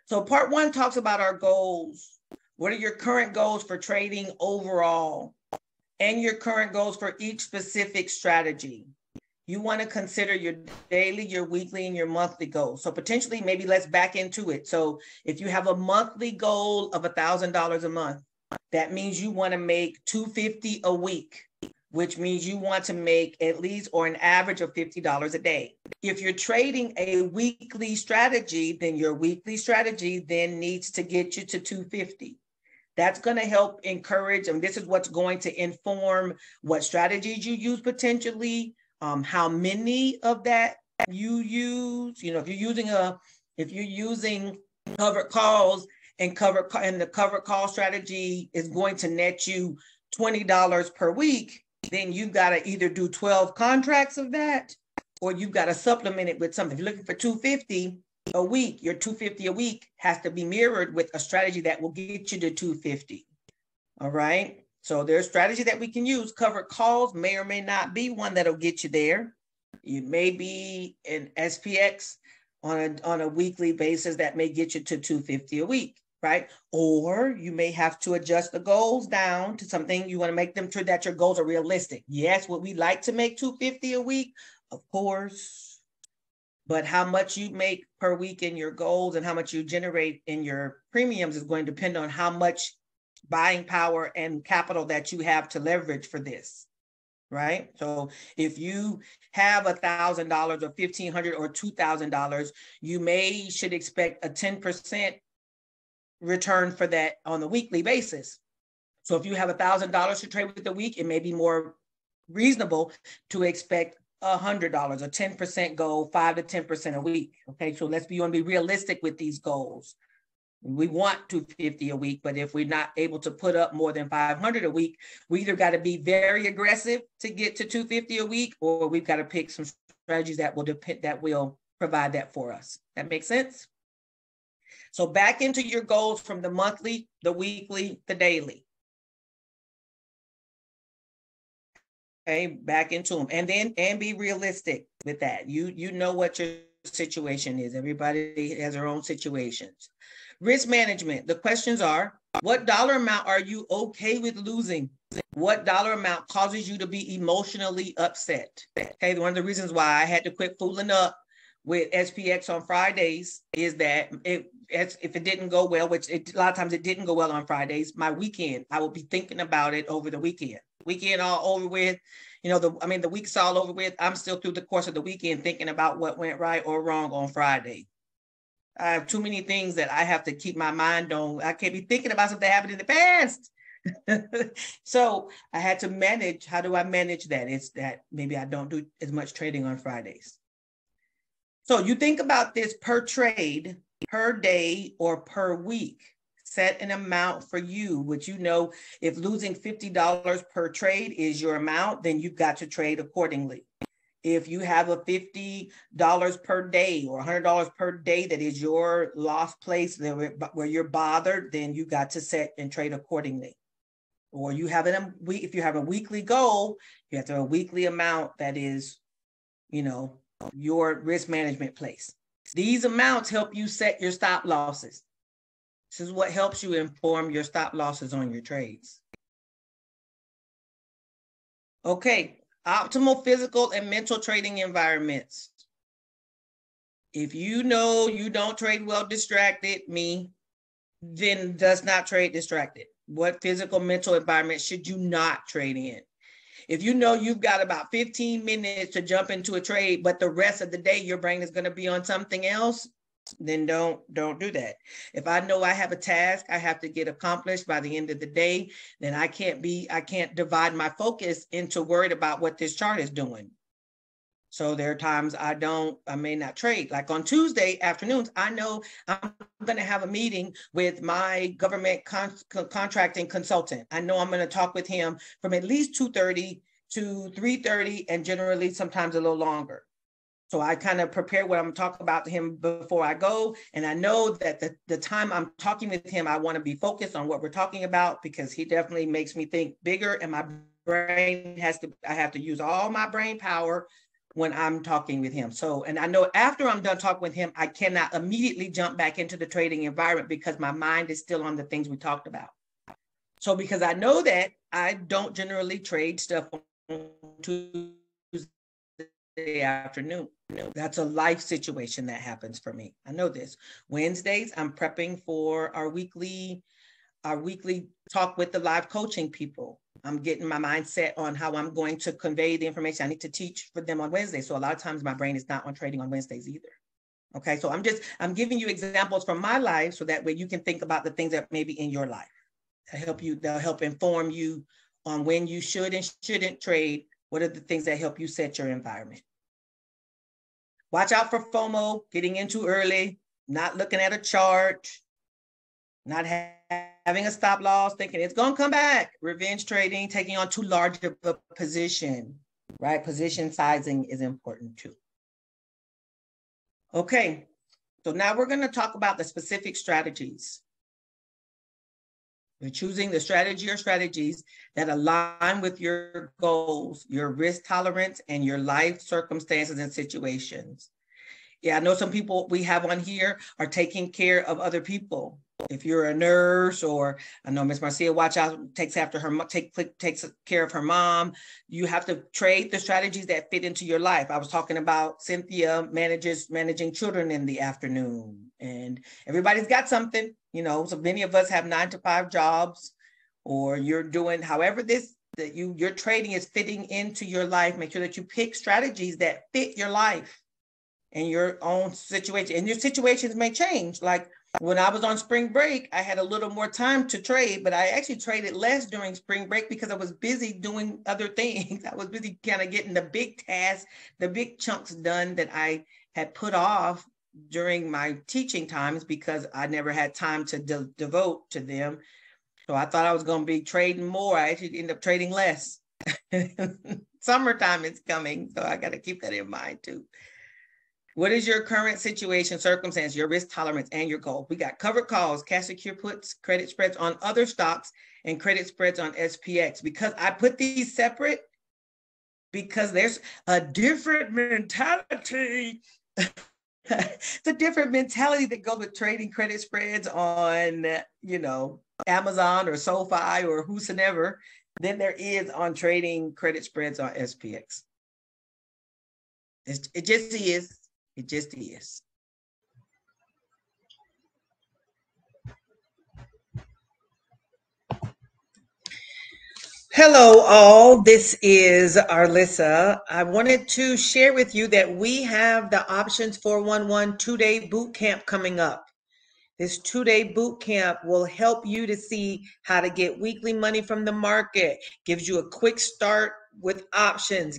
So part one talks about our goals. What are your current goals for trading overall and your current goals for each specific strategy? You want to consider your daily, your weekly, and your monthly goals. So potentially, maybe let's back into it. So if you have a monthly goal of $1,000 a month, that means you want to make $250 a week, which means you want to make at least or an average of $50 a day. If you're trading a weekly strategy, then your weekly strategy then needs to get you to $250. That's going to help encourage, and this is what's going to inform what strategies you use potentially, how many of that you use. You know, if you're using covered calls and the covered call strategy is going to net you $20 per week, then you've got to either do 12 contracts of that, or you've got to supplement it with something. If you're looking for $250 a week, your $250 a week has to be mirrored with a strategy that will get you to $250. All right. So there's strategy that we can use. Covered calls may or may not be one that'll get you there. You may be in SPX on a weekly basis that may get you to $250 a week, right? Or you may have to adjust the goals down to something you want to make them sure that your goals are realistic. Yes, would we like to make $250 a week? Of course. But how much you make per week in your goals and how much you generate in your premiums is going to depend on how much buying power and capital that you have to leverage for this, right? So if you have $1,000 or $1,500 or $2,000, you should expect a 10% return for that on a weekly basis. So if you have $1,000 to trade with a week, it may be more reasonable to expect $100, a 10% goal, 5 to 10% a week. Okay, so you want to be realistic with these goals. We want $250 a week, but if we're not able to put up more than $500 a week, we either got to be very aggressive to get to $250 a week, or we've got to pick some strategies that will provide that for us. That makes sense? So back into your goals from the monthly, the weekly, the daily. Okay, back into them, and be realistic with that. You know what your situation is. Everybody has their own situations. Risk management. The questions are, what dollar amount are you okay with losing? What dollar amount causes you to be emotionally upset? Okay, one of the reasons why I had to quit fooling up with SPX on Fridays is that if it didn't go well, which a lot of times it didn't go well on Fridays, my weekend, I would be thinking about it over the weekend. Weekend all over with, the week's all over with. I'm still through the course of the weekend thinking about what went right or wrong on Friday. I have too many things that I have to keep my mind on. I can't be thinking about something that happened in the past. So I had to manage. How do I manage that? It's that maybe I don't do as much trading on Fridays. So you think about this per trade, per day, or per week. Set an amount for you, which if losing $50 per trade is your amount, then you've got to trade accordingly. If you have a $50 per day or $100 per day that is your loss place where you're bothered, then you got to set and trade accordingly. Or if you have a weekly goal, you have to have a weekly amount that is, your risk management place. These amounts help you set your stop losses. This is what helps you inform your stop losses on your trades. Okay, optimal physical and mental trading environments. If you know you don't trade well distracted, then does not trade distracted. What physical, mental environment should you not trade in? If you know you've got about 15 minutes to jump into a trade, but the rest of the day your brain is going to be on something else, then don't do that. If I know I have a task I have to get accomplished by the end of the day, then I can't divide my focus into worried about what this chart is doing. So there are times I may not trade. Like on Tuesday afternoons, I know I'm going to have a meeting with my government contracting consultant. I know I'm going to talk with him from at least 2:30 to 3:30 and generally sometimes a little longer. So I kind of prepare what I'm talking about to him before I go. And I know that the time I'm talking with him, I want to be focused on what we're talking about because he definitely makes me think bigger and my brain I have to use all my brain power when I'm talking with him. So, and I know after I'm done talking with him, I cannot immediately jump back into the trading environment because my mind is still on the things we talked about. So because I know that, I don't generally trade stuff on Tuesday afternoon. That's a life situation that happens for me. I know this. Wednesdays, I'm prepping for our weekly talk with the live coaching people. I'm getting my mindset on how I'm going to convey the information I need to teach for them on Wednesday. So a lot of times my brain is not on trading on Wednesdays either. Okay, so I'm giving you examples from my life so that way you can think about the things that may be in your life. They'll help inform you on when you should and shouldn't trade. What are the things that help you set your environment? Watch out for FOMO, getting in too early, not looking at a chart, not having a stop loss, thinking it's going to come back. Revenge trading, taking on too large of a position, right? Position sizing is important too. Okay, so now we're going to talk about the specific strategies. You're choosing the strategy or strategies that align with your goals, your risk tolerance, and your life circumstances and situations. Yeah, I know some people we have on here are taking care of other people. If you're a nurse, or I know Miss Marcia, watch out, takes care of her mom. You have to trade the strategies that fit into your life. I was talking about Cynthia managing children in the afternoon, and everybody's got something, you know. So many of us have 9-to-5 jobs, or you're doing however your trading is fitting into your life. Make sure that you pick strategies that fit your life and your own situation. And your situations may change. Like when I was on spring break, I had a little more time to trade, but I actually traded less during spring break because I was busy doing other things. I was busy kind of getting the big tasks, the big chunks done that I had put off during my teaching times because I never had time to devote to them. So I thought I was going to be trading more. I actually ended up trading less. Summertime is coming, so I got to keep that in mind too. What is your current situation, circumstance, your risk tolerance, and your goal? We got covered calls, cash secure puts, credit spreads on other stocks, and credit spreads on SPX. Because I put these separate, because there's a different mentality. It's a different mentality that goes with trading credit spreads on, you know, Amazon or SoFi or whosoever than there is on trading credit spreads on SPX. It just is. It just is. Hello, all. This is Arlissa. I wanted to share with you that we have the Options 411 two-day boot camp coming up. This two-day boot camp will help you to see how to get weekly money from the market, gives you a quick start with options,